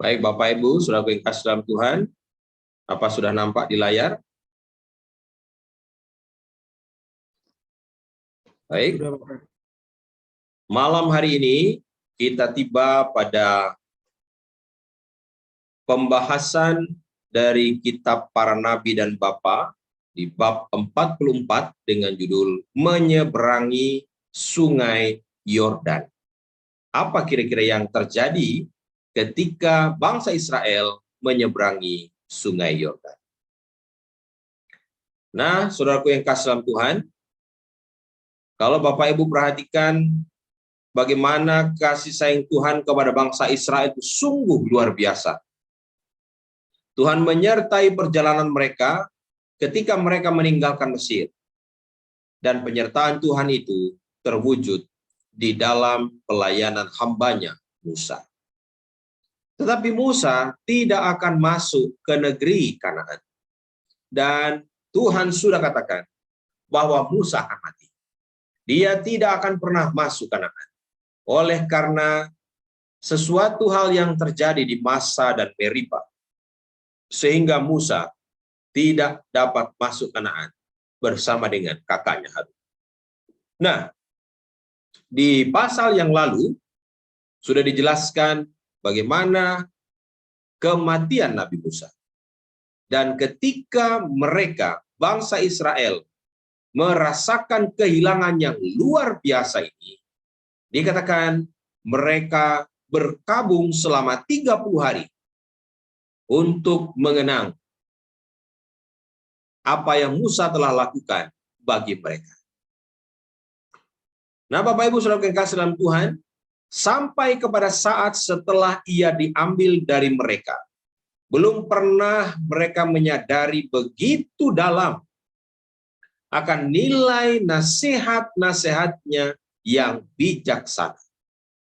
Baik Bapak Ibu, saudara yang kasih dalam Tuhan, apa sudah nampak di layar? Baik. Malam hari ini kita tiba pada pembahasan dari kitab para nabi dan bapa di bab 44 dengan judul Menyeberangi Sungai Yordan. Apa kira-kira yang terjadi ketika bangsa Israel menyeberangi Sungai Yordan? Nah, saudaraku yang kasih dalam Tuhan, kalau Bapak Ibu perhatikan bagaimana kasih sayang Tuhan kepada bangsa Israel itu sungguh luar biasa. Tuhan menyertai perjalanan mereka ketika mereka meninggalkan Mesir. Dan penyertaan Tuhan itu terwujud di dalam pelayanan hambanya Musa. Tetapi Musa tidak akan masuk ke negeri Kanaan. Dan Tuhan sudah katakan bahwa Musa akan mati. Dia tidak akan pernah masuk Kanaan. Oleh karena sesuatu hal yang terjadi di Masa dan Meriba, sehingga Musa tidak dapat masuk Kanaan bersama dengan kakaknya Harun. Nah, di pasal yang lalu sudah dijelaskan bagaimana kematian Nabi Musa. Dan ketika mereka, bangsa Israel, merasakan kehilangan yang luar biasa ini, dikatakan mereka berkabung selama 30 hari untuk mengenang apa yang Musa telah lakukan bagi mereka. Nah, Bapak Ibu saudara yang kasih dalam Tuhan, sampai kepada saat setelah ia diambil dari mereka, belum pernah mereka menyadari begitu dalam akan nilai nasihat-nasihatnya yang bijaksana,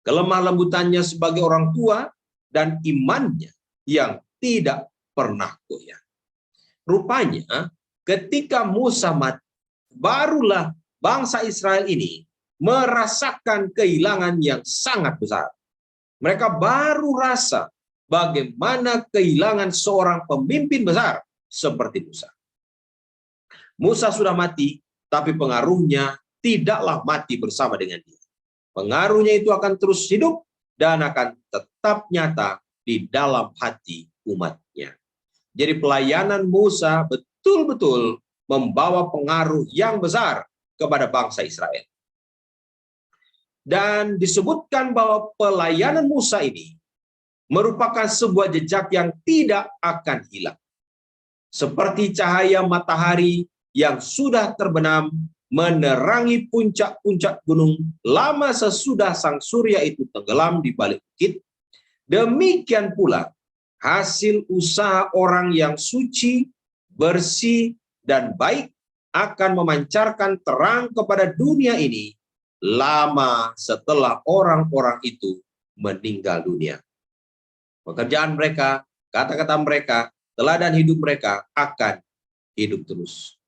kelemah lembutannya sebagai orang tua, dan imannya yang tidak pernah goyah. Rupanya ketika Musa mati, barulah bangsa Israel ini merasakan kehilangan yang sangat besar. Mereka baru rasa bagaimana kehilangan seorang pemimpin besar seperti Musa. Musa sudah mati, tapi pengaruhnya tidaklah mati bersama dengan dia. Pengaruhnya itu akan terus hidup dan akan tetap nyata di dalam hati umatnya. Jadi pelayanan Musa betul-betul membawa pengaruh yang besar kepada bangsa Israel. Dan disebutkan bahwa pelayanan Musa ini merupakan sebuah jejak yang tidak akan hilang. Seperti cahaya matahari yang sudah terbenam menerangi puncak-puncak gunung lama sesudah sang surya itu tenggelam di balik bukit, demikian pula hasil usaha orang yang suci, bersih, dan baik akan memancarkan terang kepada dunia ini lama setelah orang-orang itu meninggal dunia. Pekerjaan mereka, kata-kata mereka, teladan hidup mereka akan hidup terus.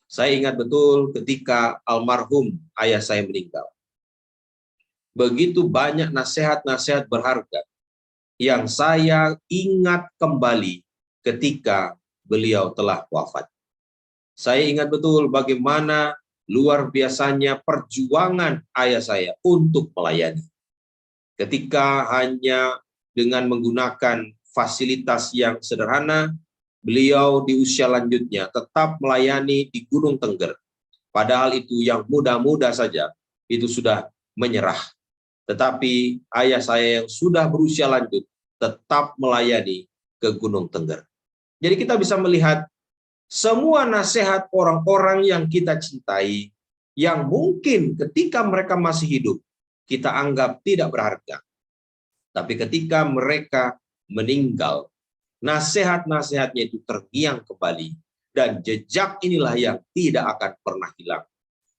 Saya ingat betul ketika almarhum ayah saya meninggal. Begitu banyak nasihat-nasihat berharga yang saya ingat kembali ketika beliau telah wafat. Saya ingat betul bagaimana luar biasanya perjuangan ayah saya untuk melayani. Ketika hanya dengan menggunakan fasilitas yang sederhana, beliau di usia lanjutnya tetap melayani di Gunung Tengger. Padahal itu yang muda-muda saja, itu sudah menyerah. Tetapi ayah saya yang sudah berusia lanjut tetap melayani ke Gunung Tengger. Jadi kita bisa melihat semua nasihat orang-orang yang kita cintai, yang mungkin ketika mereka masih hidup, kita anggap tidak berharga. Tapi ketika mereka meninggal, nasihat-nasihatnya itu terngiang kembali. Dan jejak inilah yang tidak akan pernah hilang.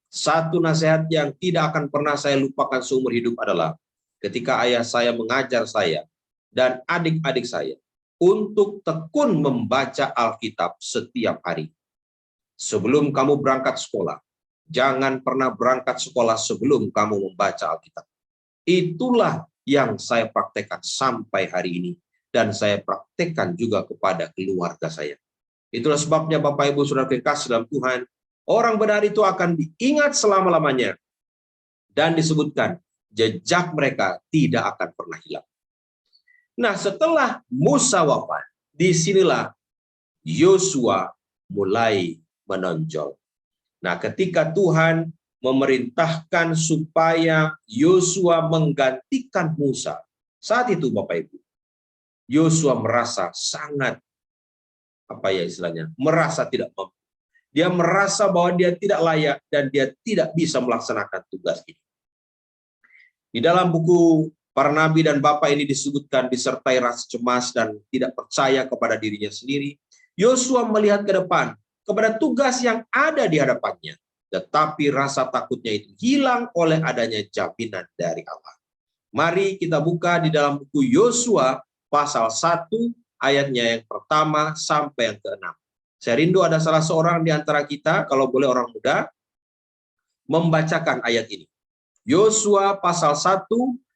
Satu nasihat yang tidak akan pernah saya lupakan seumur hidup adalah ketika ayah saya mengajar saya dan adik-adik saya untuk tekun membaca Alkitab setiap hari. Sebelum kamu berangkat sekolah, jangan pernah berangkat sekolah sebelum kamu membaca Alkitab. Itulah yang saya praktekkan sampai hari ini. dan saya praktekkan juga kepada keluarga saya. Itulah sebabnya Bapak Ibu Saudara kekasih dalam Tuhan, orang benar itu akan diingat selama-lamanya, dan disebutkan jejak mereka tidak akan pernah hilang. Nah, setelah Musa wafat, disinilah Yosua mulai menonjol. Nah, ketika Tuhan memerintahkan supaya Yosua menggantikan Musa, saat itu Bapak Ibu, Yosua merasa sangat, merasa tidak mampu. Dia merasa bahwa dia tidak layak dan dia tidak bisa melaksanakan tugas ini. Di dalam buku para nabi dan bapa ini disebutkan disertai rasa cemas dan tidak percaya kepada dirinya sendiri. Yosua melihat ke depan kepada tugas yang ada di hadapannya, tetapi rasa takutnya itu hilang oleh adanya jaminan dari Allah. Mari kita buka di dalam buku Yosua pasal 1 ayatnya yang pertama sampai yang ke-6. Saya rindu ada salah seorang di antara kita, kalau boleh orang muda, membacakan ayat ini. Yosua pasal 1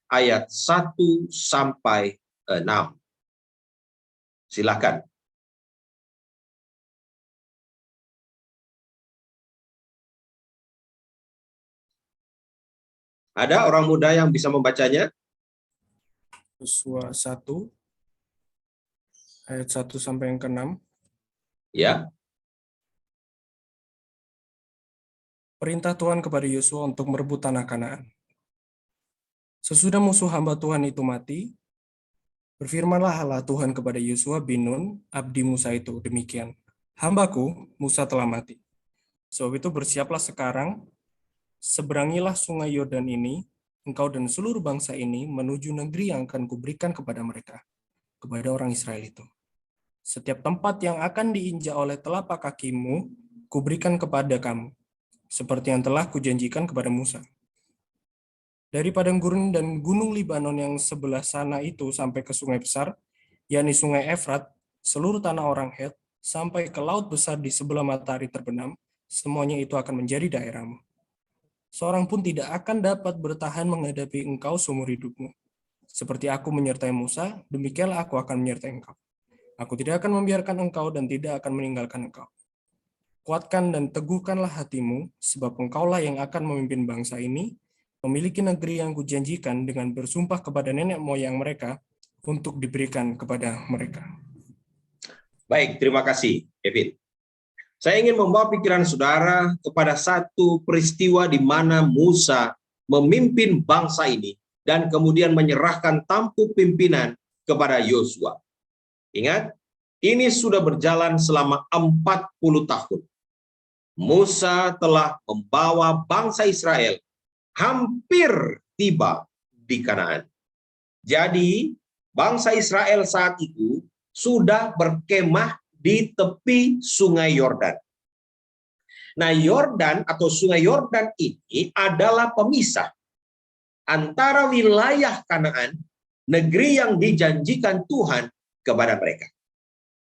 ayat 1 sampai 6. Silakan. Ada orang muda yang bisa membacanya? Yosua 1 ayat 1 sampai yang ke-6. Ya. Perintah Tuhan kepada Yosua untuk merebut tanah Kanaan. Sesudah musuh hamba Tuhan itu mati, berfirmanlah Allah Tuhan kepada Yosua bin Nun, abdi Musa itu, demikian. Hambaku, Musa telah mati. Sebab itu bersiaplah sekarang, seberangilah sungai Yordan ini, engkau dan seluruh bangsa ini menuju negeri yang akan kuberikan kepada mereka, kepada orang Israel itu. Setiap tempat yang akan diinjak oleh telapak kakimu, kuberikan kepada kamu, seperti yang telah kujanjikan kepada Musa. Dari padang gurun dan gunung Libanon yang sebelah sana itu sampai ke sungai besar, yakni sungai Efrat, seluruh tanah orang Het, sampai ke laut besar di sebelah matahari terbenam, semuanya itu akan menjadi daerahmu. Seorang pun tidak akan dapat bertahan menghadapi engkau seumur hidupmu. Seperti aku menyertai Musa, demikianlah aku akan menyertai engkau. Aku tidak akan membiarkan engkau dan tidak akan meninggalkan engkau. Kuatkan dan teguhkanlah hatimu, sebab engkaulah yang akan memimpin bangsa ini, memiliki negeri yang kujanjikan dengan bersumpah kepada nenek moyang mereka untuk diberikan kepada mereka. Baik, terima kasih, Kevin. Saya ingin membawa pikiran saudara kepada satu peristiwa di mana Musa memimpin bangsa ini dan kemudian menyerahkan tampuk pimpinan kepada Yosua. Ingat, ini sudah berjalan selama 40 tahun. Musa telah membawa bangsa Israel hampir tiba di Kanaan. Jadi, bangsa Israel saat itu sudah berkemah di tepi sungai Yordan. Nah, Yordan atau sungai Yordan ini adalah pemisah antara wilayah Kanaan, negeri yang dijanjikan Tuhan kepada mereka.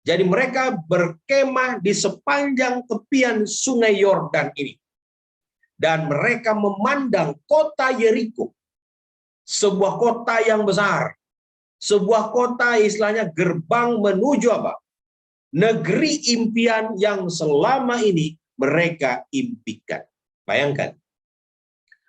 Jadi mereka berkemah di sepanjang tepian sungai Yordan ini. Dan mereka memandang kota Yeriko, sebuah kota yang besar, sebuah kota istilahnya gerbang menuju apa? Negeri impian yang selama ini mereka impikan. Bayangkan,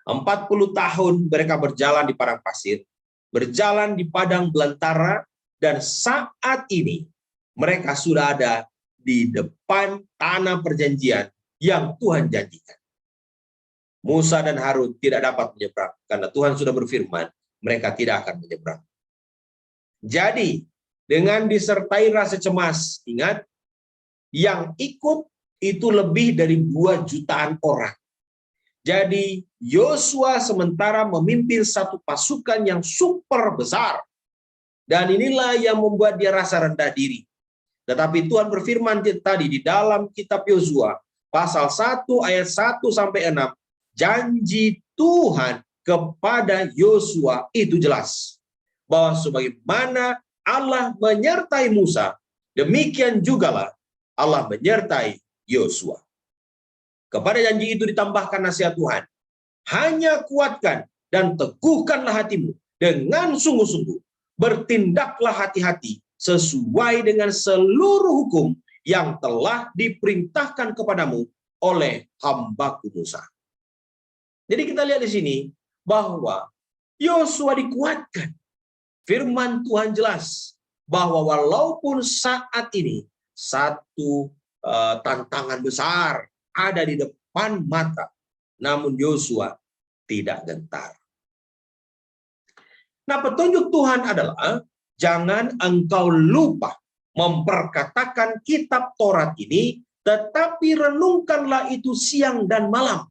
40 tahun mereka berjalan di padang pasir, berjalan di padang belantara, dan saat ini mereka sudah ada di depan tanah perjanjian yang Tuhan janjikan. Musa dan Harun tidak dapat menyeberang karena Tuhan sudah berfirman, mereka tidak akan menyeberang. Jadi, dengan disertai rasa cemas, ingat, yang ikut itu lebih dari 2 jutaan orang. Jadi, Yosua sementara memimpin satu pasukan yang super besar. Dan inilah yang membuat dia rasa rendah diri. Tetapi Tuhan berfirman tadi di dalam kitab Yosua, pasal 1 ayat 1 sampai 6, janji Tuhan kepada Yosua itu jelas. Bahwa sebagaimana Allah menyertai Musa, demikian jugalah Allah menyertai Yosua. Kepada janji itu ditambahkan nasihat Tuhan. Hanya kuatkan dan teguhkanlah hatimu dengan sungguh-sungguh. Bertindaklah hati-hati sesuai dengan seluruh hukum yang telah diperintahkan kepadamu oleh hambaku Musa. Jadi kita lihat di sini bahwa Yosua dikuatkan. Firman Tuhan jelas bahwa walaupun saat ini satu tantangan besar ada di depan mata, namun Yosua tidak gentar. Nah, petunjuk Tuhan adalah jangan engkau lupa memperkatakan kitab Taurat ini, tetapi renungkanlah itu siang dan malam.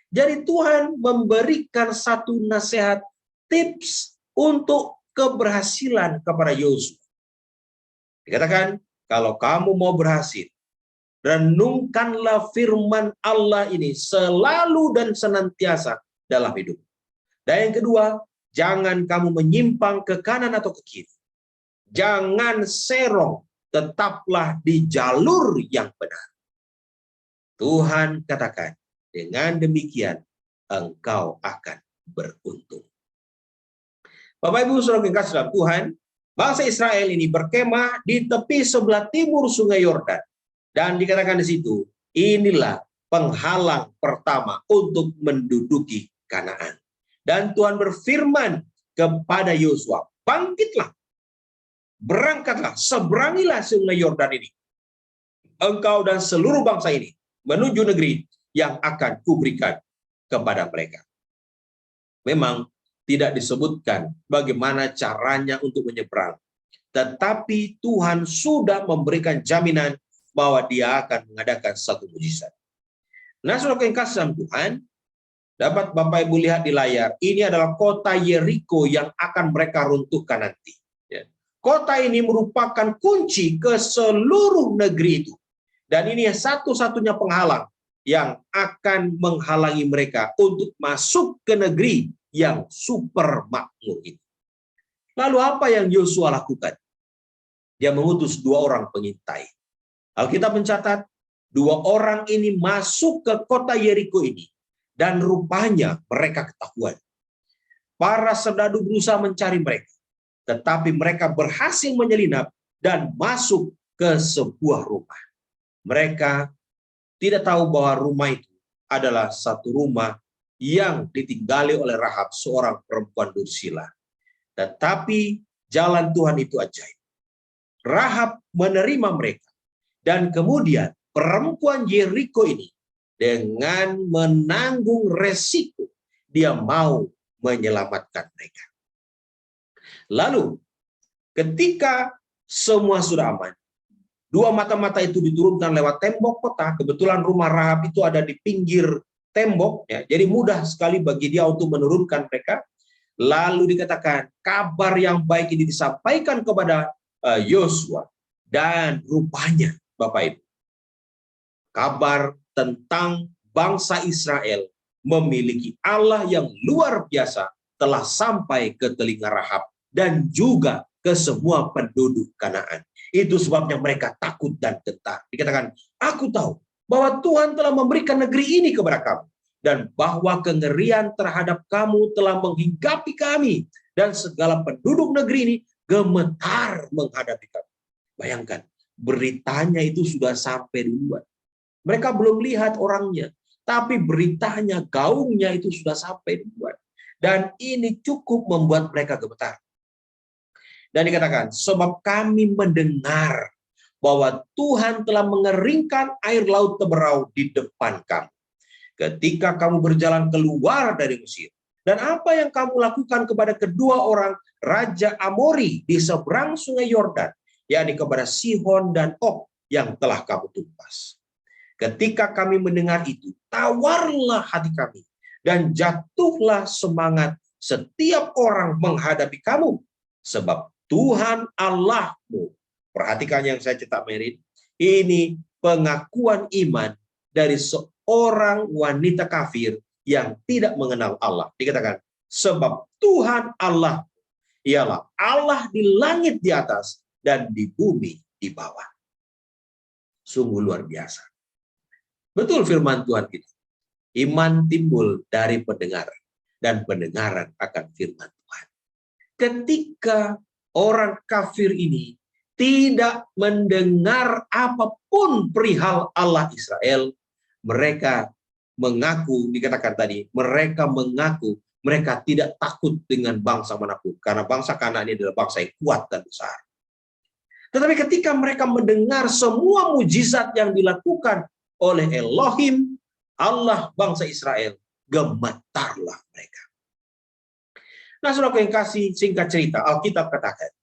Jadi Tuhan memberikan satu nasihat, tips untuk keberhasilan kepada Yosua. Dikatakan, kalau kamu mau berhasil, renungkanlah firman Allah ini selalu dan senantiasa dalam hidup. Dan yang kedua, jangan kamu menyimpang ke kanan atau ke kiri. Jangan serong, tetaplah di jalur yang benar. Tuhan katakan, dengan demikian engkau akan beruntung. Bapak Ibu Saudara yang kasih dalam Tuhan, bangsa Israel ini berkemah di tepi sebelah timur Sungai Yordan. Dan dikatakan di situ, inilah penghalang pertama untuk menduduki Kanaan. Dan Tuhan berfirman kepada Yosua, bangkitlah, berangkatlah, seberangilah Sungai Yordan ini, engkau dan seluruh bangsa ini, menuju negeri yang akan kuberikan kepada mereka. Memang tidak disebutkan bagaimana caranya untuk menyeberang, tetapi Tuhan sudah memberikan jaminan bahwa dia akan mengadakan satu mujizat. Nah, saudara yang kasih dalam Tuhan, dapat Bapak Ibu lihat di layar, ini adalah kota Yeriko yang akan mereka runtuhkan nanti. Kota ini merupakan kunci ke seluruh negeri itu. Dan ini satu-satunya penghalang yang akan menghalangi mereka untuk masuk ke negeri yang super makmur ini. Lalu apa yang Yosua lakukan? Dia mengutus 2 orang pengintai. Alkitab mencatat 2 orang ini masuk ke kota Yeriko ini. Dan rupanya mereka ketahuan. Para serdadu berusaha mencari mereka. Tetapi mereka berhasil menyelinap dan masuk ke sebuah rumah. Mereka tidak tahu bahwa rumah itu adalah satu rumah yang ditinggali oleh Rahab, seorang perempuan dursila. Tetapi jalan Tuhan itu ajaib. Rahab menerima mereka. Dan kemudian perempuan Yeriko ini dengan menanggung resiko, dia mau menyelamatkan mereka. Lalu ketika semua sudah aman, 2 mata-mata itu diturunkan lewat tembok kota. Kebetulan rumah Rahab itu ada di pinggir tembok, ya, jadi mudah sekali bagi dia untuk menurunkan mereka. Lalu dikatakan kabar yang baik ini disampaikan kepada Yosua, dan rupanya Bapak Ibu, kabar tentang bangsa Israel memiliki Allah yang luar biasa telah sampai ke telinga Rahab dan juga ke semua penduduk Kanaan. Itu sebabnya mereka takut dan gentar. Dikatakan, aku tahu bahwa Tuhan telah memberikan negeri ini kepada kamu, dan bahwa kengerian terhadap kamu telah menghinggapi kami, dan segala penduduk negeri ini gemetar menghadapi kamu. Bayangkan, beritanya itu sudah sampai duluan. Mereka belum lihat orangnya, tapi beritanya, gaungnya itu sudah sampai duluan. Dan ini cukup membuat mereka gemetar. Dan dikatakan, sebab kami mendengar bahwa Tuhan telah mengeringkan air laut Teberau di depan kamu ketika kamu berjalan keluar dari Mesir. Dan apa yang kamu lakukan kepada kedua orang Raja Amori di seberang Sungai Yordan, yakni kepada Sihon dan Og yang telah kamu tumpas. Ketika kami mendengar itu, tawarlah hati kami, dan jatuhlah semangat setiap orang menghadapi kamu. Sebab Tuhan Allahmu, perhatikan yang saya cetak Merit, ini pengakuan iman dari seorang wanita kafir yang tidak mengenal Allah. Dikatakan, sebab Tuhan Allah ialah Allah di langit di atas dan di bumi di bawah. Sungguh luar biasa. Betul firman Tuhan kita. Iman timbul dari pendengaran, dan pendengaran akan firman Tuhan. Ketika orang kafir ini tidak mendengar apapun perihal Allah Israel. Mereka mengaku, dikatakan tadi, mereka mengaku mereka tidak takut dengan bangsa manapun, karena bangsa Kanaan ini adalah bangsa yang kuat dan besar. Tetapi ketika mereka mendengar semua mujizat yang dilakukan oleh Elohim, Allah bangsa Israel, gemetarlah mereka. Nah, saudara yang kasih, singkat cerita, Alkitab katakan,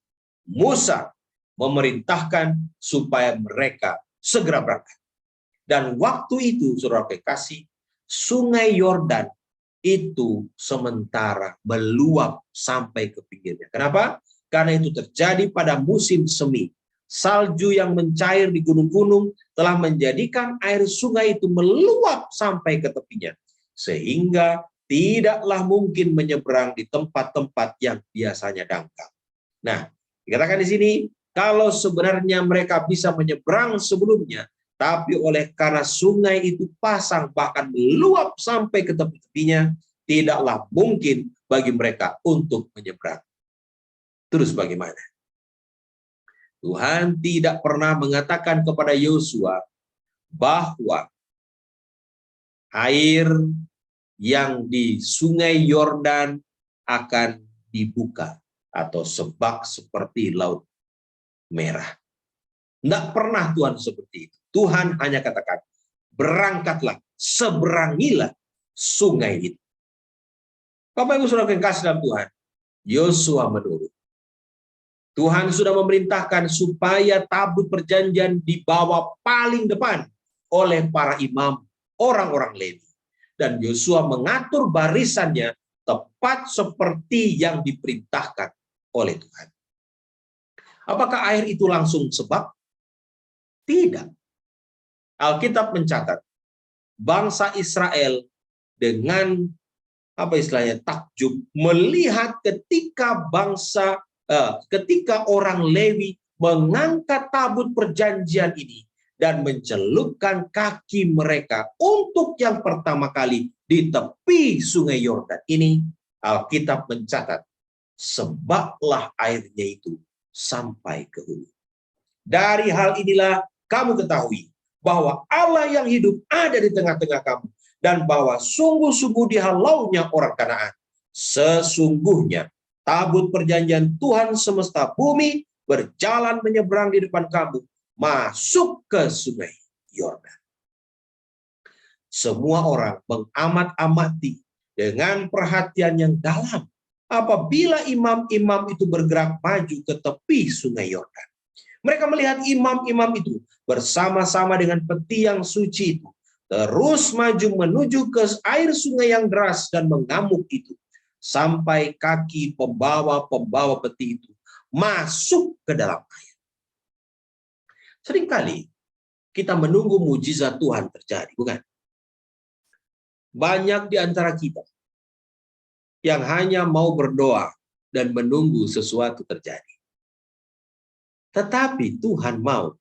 Musa memerintahkan supaya mereka segera berangkat. Dan waktu itu, saudara kekasih, sungai Yordan itu sementara meluap sampai ke pinggirnya. Kenapa? Karena itu terjadi pada musim semi. Salju yang mencair di gunung-gunung telah menjadikan air sungai itu meluap sampai ke tepinya. Sehingga tidaklah mungkin menyeberang di tempat-tempat yang biasanya dangkal. Nah, dikatakan di sini, kalau sebenarnya mereka bisa menyeberang sebelumnya, tapi karena sungai itu pasang bahkan meluap sampai ke tepi-tepinya, tidaklah mungkin bagi mereka untuk menyeberang. Terus bagaimana? Tuhan tidak pernah mengatakan kepada Yosua bahwa air yang di sungai Yordan akan dibuka atau sebak seperti Laut Merah. Tidak pernah Tuhan seperti itu. Tuhan hanya katakan, berangkatlah, seberangilah sungai itu. Bapak Ibu Saudara yang kasih dalam Tuhan, Yosua menurut. Tuhan sudah memerintahkan supaya tabut perjanjian dibawa paling depan oleh para imam, orang-orang Lewi. Dan Yosua mengatur barisannya tepat seperti yang diperintahkan oleh Tuhan. Apakah air itu langsung sebab? Tidak. Alkitab mencatat bangsa Israel dengan takjub melihat ketika orang Lewi mengangkat tabut perjanjian ini dan mencelupkan kaki mereka untuk yang pertama kali di tepi sungai Yordan ini. Alkitab mencatat sebablah airnya itu sampai ke hulu. Dari hal inilah kamu ketahui bahwa Allah yang hidup ada di tengah-tengah kamu, dan bahwa sungguh-sungguh dihalaunya orang Kanaan. Sesungguhnya tabut perjanjian Tuhan semesta bumi berjalan menyeberang di depan kamu, masuk ke sungai Yordan. Semua orang mengamat-amati dengan perhatian yang dalam apabila imam-imam itu bergerak maju ke tepi sungai Yordan. Mereka melihat imam-imam itu bersama-sama dengan peti yang suci itu terus maju menuju ke air sungai yang deras dan mengamuk itu, sampai kaki pembawa peti itu masuk ke dalam air. Seringkali kita menunggu mujizat Tuhan terjadi, bukan? Banyak di antara kita yang hanya mau berdoa dan menunggu sesuatu terjadi. Tetapi Tuhan mau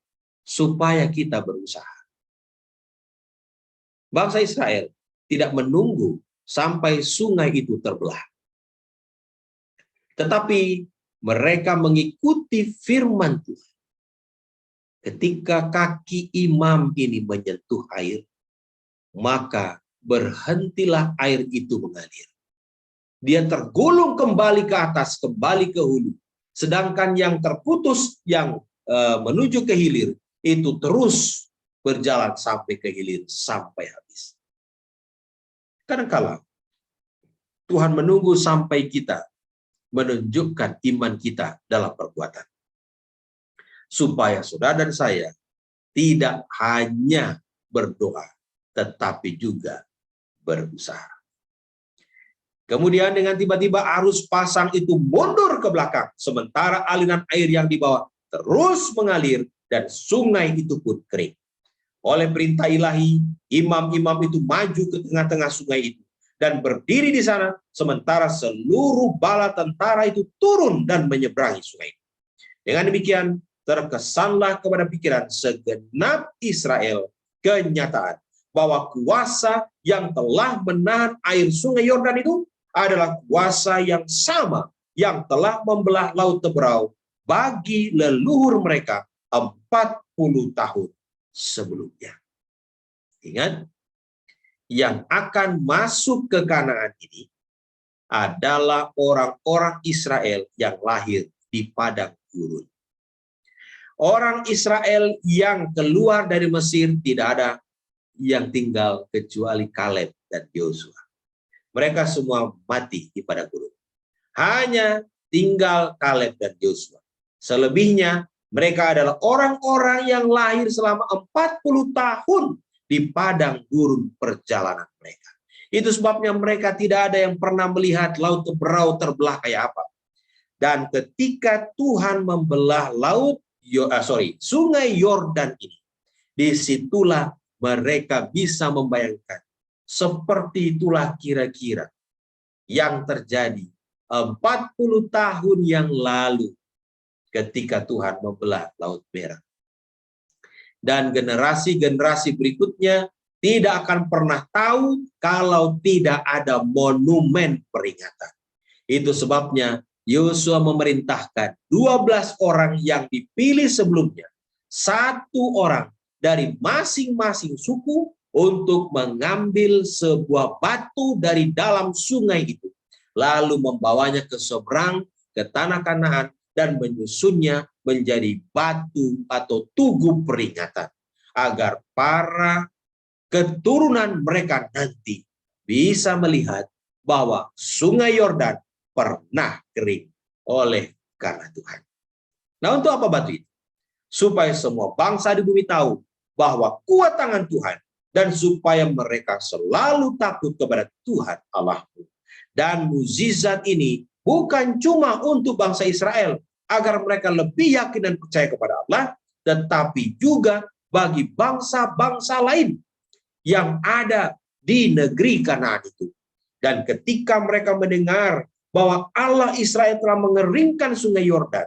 supaya kita berusaha. Bangsa Israel tidak menunggu sampai sungai itu terbelah. Tetapi mereka mengikuti firman Tuhan. Ketika kaki imam ini menyentuh air, maka berhentilah air itu mengalir. Dia tergulung kembali ke atas, kembali ke hulu. Sedangkan yang terputus, yang menuju ke hilir, itu terus berjalan sampai ke hilir, sampai habis. Kadang-kala Tuhan menunggu sampai kita menunjukkan iman kita dalam perbuatan. Supaya saudara dan saya tidak hanya berdoa, tetapi juga berusaha. Kemudian dengan tiba-tiba arus pasang itu mundur ke belakang, sementara aliran air yang di bawah terus mengalir dan sungai itu pun kering. Oleh perintah ilahi, imam-imam itu maju ke tengah-tengah sungai itu dan berdiri di sana, sementara seluruh bala tentara itu turun dan menyeberangi sungai itu. Dengan demikian, terkesanlah kepada pikiran segenap Israel kenyataan bahwa kuasa yang telah menahan air sungai Yordan itu adalah kuasa yang sama yang telah membelah Laut Teberau bagi leluhur mereka 40 tahun sebelumnya. Ingat, yang akan masuk ke Kanaan ini adalah orang-orang Israel yang lahir di padang gurun. Orang Israel yang keluar dari Mesir tidak ada yang tinggal kecuali Kaleb dan Yosua. Mereka semua mati di padang gurun. Hanya tinggal Kaleb dan Yosua. Selebihnya mereka adalah orang-orang yang lahir selama 40 tahun di padang gurun perjalanan mereka. Itu sebabnya mereka tidak ada yang pernah melihat laut Teberau terbelah kayak apa. Dan ketika Tuhan membelah sungai Yordan ini, disitulah mereka bisa membayangkan seperti itulah kira-kira yang terjadi 40 tahun yang lalu ketika Tuhan membelah Laut Merah. Dan generasi-generasi berikutnya tidak akan pernah tahu kalau tidak ada monumen peringatan. Itu sebabnya Yosua memerintahkan 12 orang yang dipilih sebelumnya, 1 orang dari masing-masing suku untuk mengambil sebuah batu dari dalam sungai itu, lalu membawanya ke seberang ke tanah Kanaan dan menyusunnya menjadi batu atau tugu peringatan, agar para keturunan mereka nanti bisa melihat bahwa sungai Yordan pernah kering oleh karena Tuhan. Nah, untuk apa batu itu? Supaya semua bangsa di bumi tahu bahwa kuat tangan Tuhan, dan supaya mereka selalu takut kepada Tuhan Allahmu. Dan mukjizat ini bukan cuma untuk bangsa Israel, agar mereka lebih yakin dan percaya kepada Allah, tetapi juga bagi bangsa-bangsa lain yang ada di negeri Kanaan itu. Dan ketika mereka mendengar bahwa Allah Israel telah mengeringkan sungai Yordan,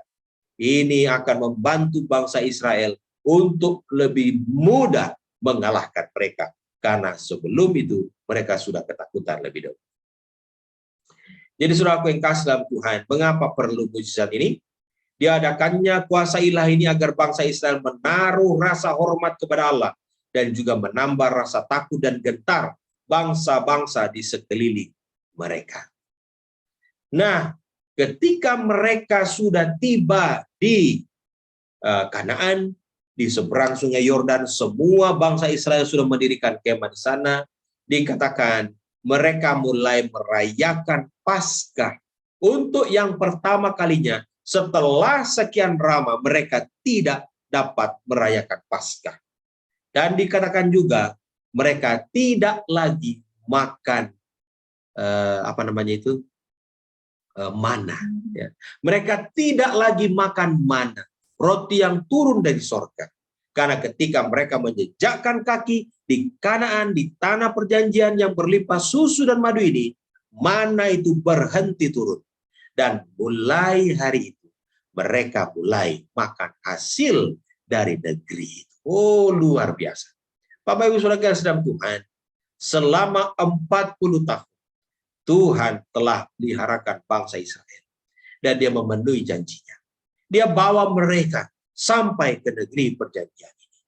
ini akan membantu bangsa Israel untuk lebih mudah mengalahkan mereka. Karena sebelum itu mereka sudah ketakutan lebih dahulu. Jadi saudaraku yang kasih dalam Tuhan, mengapa perlu mukjizat ini? Diadakannya kuasa ilahi ini agar bangsa Israel menaruh rasa hormat kepada Allah dan juga menambah rasa takut dan gentar bangsa-bangsa di sekeliling mereka. Nah, ketika mereka sudah tiba di Kanaan, di seberang sungai Yordan, semua bangsa Israel sudah mendirikan kemah di sana. Dikatakan mereka mulai merayakan Paskah. Untuk yang pertama kalinya setelah sekian lama mereka tidak dapat merayakan Paskah. Dan dikatakan juga mereka tidak lagi makan mana. Ya. Mereka tidak lagi makan mana, roti yang turun dari sorga. Karena ketika mereka menjejakkan kaki di Kanaan, di tanah perjanjian yang berlimpah susu dan madu ini, mana itu berhenti turun. Dan mulai hari itu, mereka mulai makan hasil dari negeri itu. Oh, luar biasa. Bapak Ibu Saudara sedang Tuhan, selama 40 tahun, Tuhan telah meliharakan bangsa Israel. Dan dia memenuhi janjinya. Dia bawa mereka sampai ke negeri perjanjian ini.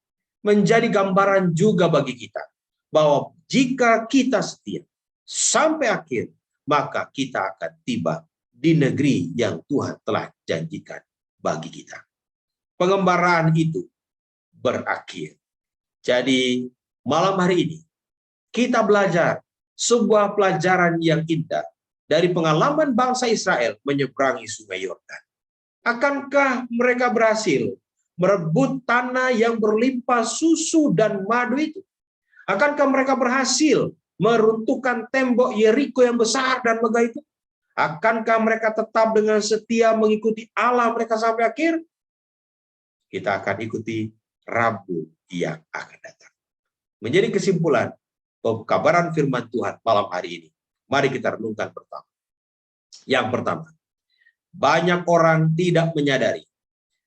Menjadi gambaran juga bagi kita, bahwa jika kita setia sampai akhir, maka kita akan tiba di negeri yang Tuhan telah janjikan bagi kita. Pengembaraan itu berakhir. Jadi malam hari ini kita belajar sebuah pelajaran yang indah dari pengalaman bangsa Israel menyeberangi sungai Yordan. Akankah mereka berhasil merebut tanah yang berlimpah susu dan madu itu? Akankah mereka berhasil meruntuhkan tembok Yeriko yang besar dan megah itu? Akankah mereka tetap dengan setia mengikuti Allah mereka sampai akhir? Kita akan ikuti Rabu yang akan datang. Menjadi kesimpulan pekabaran firman Tuhan malam hari ini, mari kita renungkan pertama. Yang pertama, banyak orang tidak menyadari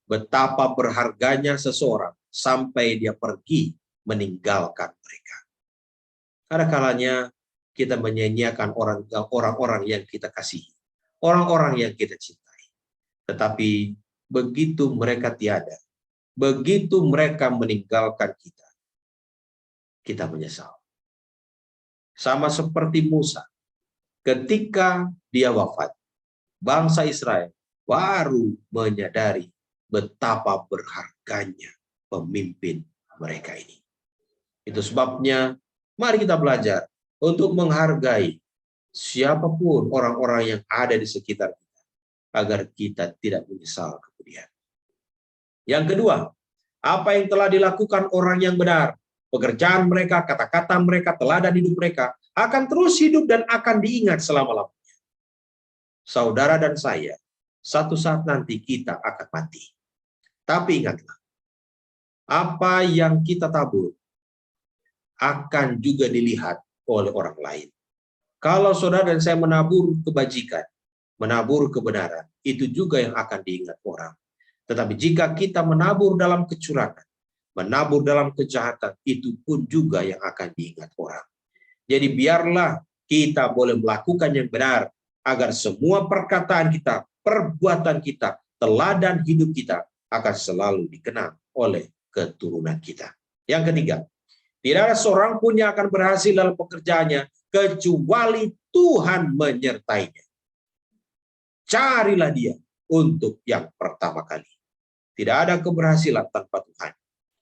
betapa berharganya seseorang sampai dia pergi meninggalkan mereka. Ada kalanya kita menyanyiakan orang-orang yang kita kasihi, orang-orang yang kita cintai. Tetapi begitu mereka tiada, begitu mereka meninggalkan kita, kita menyesal. Sama seperti Musa, ketika dia wafat, bangsa Israel baru menyadari betapa berharganya pemimpin mereka ini. Itu sebabnya mari kita belajar untuk menghargai siapapun orang-orang yang ada di sekitar kita, agar kita tidak menyesal kemudian. Yang kedua, apa yang telah dilakukan orang yang benar, pekerjaan mereka, kata-kata mereka, teladan hidup mereka, akan terus hidup dan akan diingat selama-lamanya. Saudara dan saya, satu saat nanti kita akan mati. Tapi ingatlah, apa yang kita tabur akan juga dilihat oleh orang lain. Kalau saudara dan saya menabur kebajikan, menabur kebenaran, itu juga yang akan diingat orang. Tetapi jika kita menabur dalam kecurangan, menabur dalam kejahatan, itu pun juga yang akan diingat orang. Jadi biarlah kita boleh melakukan yang benar, agar semua perkataan kita, perbuatan kita, teladan hidup kita akan selalu dikenang oleh keturunan kita. Yang ketiga, tidak ada seorang pun yang akan berhasil dalam pekerjaannya kecuali Tuhan menyertainya. Carilah Dia untuk yang pertama kali. Tidak ada keberhasilan tanpa Tuhan.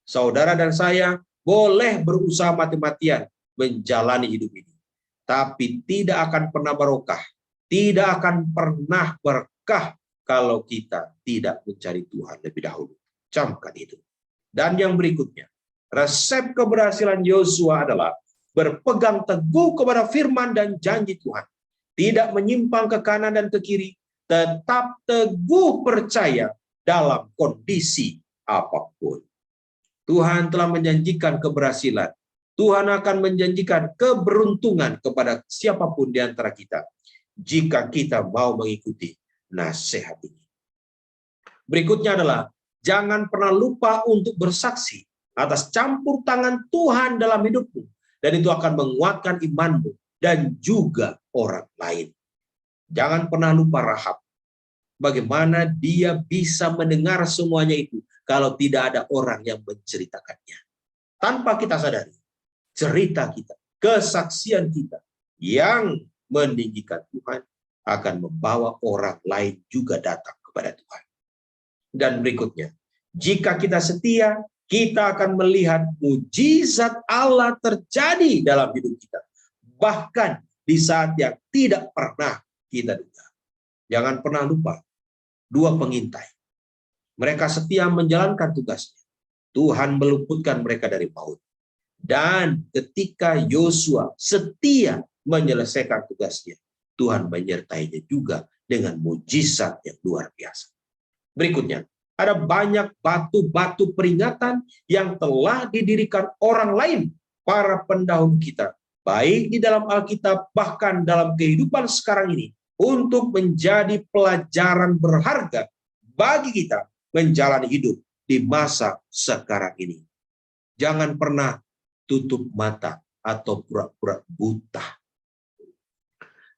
Saudara dan saya boleh berusaha mati-matian menjalani hidup ini, tapi tidak akan pernah barokah, tidak akan pernah berkah kalau kita tidak mencari Tuhan lebih dahulu. Camkan itu. Dan yang berikutnya, resep keberhasilan Yosua adalah berpegang teguh kepada firman dan janji Tuhan. Tidak menyimpang ke kanan dan ke kiri, tetap teguh percaya dalam kondisi apapun. Tuhan telah menjanjikan keberhasilan. Tuhan akan menjanjikan keberuntungan kepada siapapun di antara kita, jika kita mau mengikuti nasihat ini. Berikutnya adalah, jangan pernah lupa untuk bersaksi atas campur tangan Tuhan dalam hidupmu. Dan itu akan menguatkan imanmu dan juga orang lain. Jangan pernah lupa Rahab. Bagaimana dia bisa mendengar semuanya itu kalau tidak ada orang yang menceritakannya. Tanpa kita sadari, cerita kita, kesaksian kita yang meninggikan Tuhan akan membawa orang lain juga datang kepada Tuhan. Dan berikutnya, jika kita setia, kita akan melihat mujizat Allah terjadi dalam hidup kita. Bahkan di saat yang tidak pernah kita duga. Jangan pernah lupa, dua pengintai. Mereka setia menjalankan tugasnya. Tuhan meluputkan mereka dari maut. Dan ketika Yosua setia menyelesaikan tugasnya, Tuhan menyertainya juga dengan mujizat yang luar biasa. Berikutnya, ada banyak batu-batu peringatan yang telah didirikan orang lain, para pendahulu kita, baik di dalam Alkitab, bahkan dalam kehidupan sekarang ini, untuk menjadi pelajaran berharga bagi kita menjalani hidup di masa sekarang ini. Jangan pernah tutup mata atau pura-pura buta.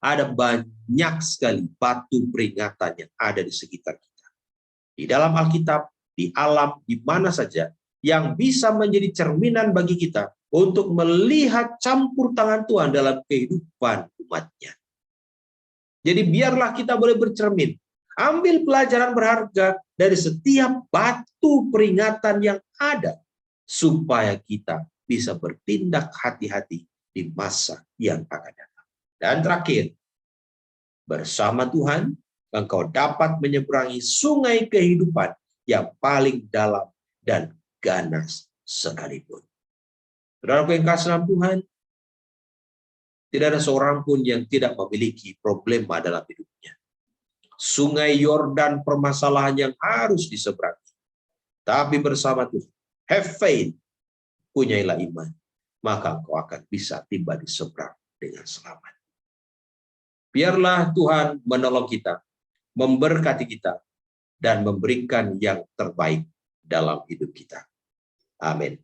Ada banyak sekali batu peringatan yang ada di sekitar kita. Di dalam Alkitab, di alam, di mana saja, yang bisa menjadi cerminan bagi kita untuk melihat campur tangan Tuhan dalam kehidupan umatnya. Jadi biarlah kita boleh bercermin, ambil pelajaran berharga dari setiap batu peringatan yang ada, supaya kita bisa bertindak hati-hati di masa yang akan datang. Dan terakhir, bersama Tuhan, engkau dapat menyeberangi sungai kehidupan yang paling dalam dan ganas sekalipun. Saudaraku yang kasih dalam Tuhan, tidak ada seorang pun yang tidak memiliki problema dalam hidupnya. Sungai Yordan permasalahan yang harus diseberangi. Tapi bersama Tuhan, have faith, punyailah iman, maka engkau akan bisa tiba di seberang dengan selamat. Biarlah Tuhan menolong kita, memberkati kita, dan memberikan yang terbaik dalam hidup kita. Amin.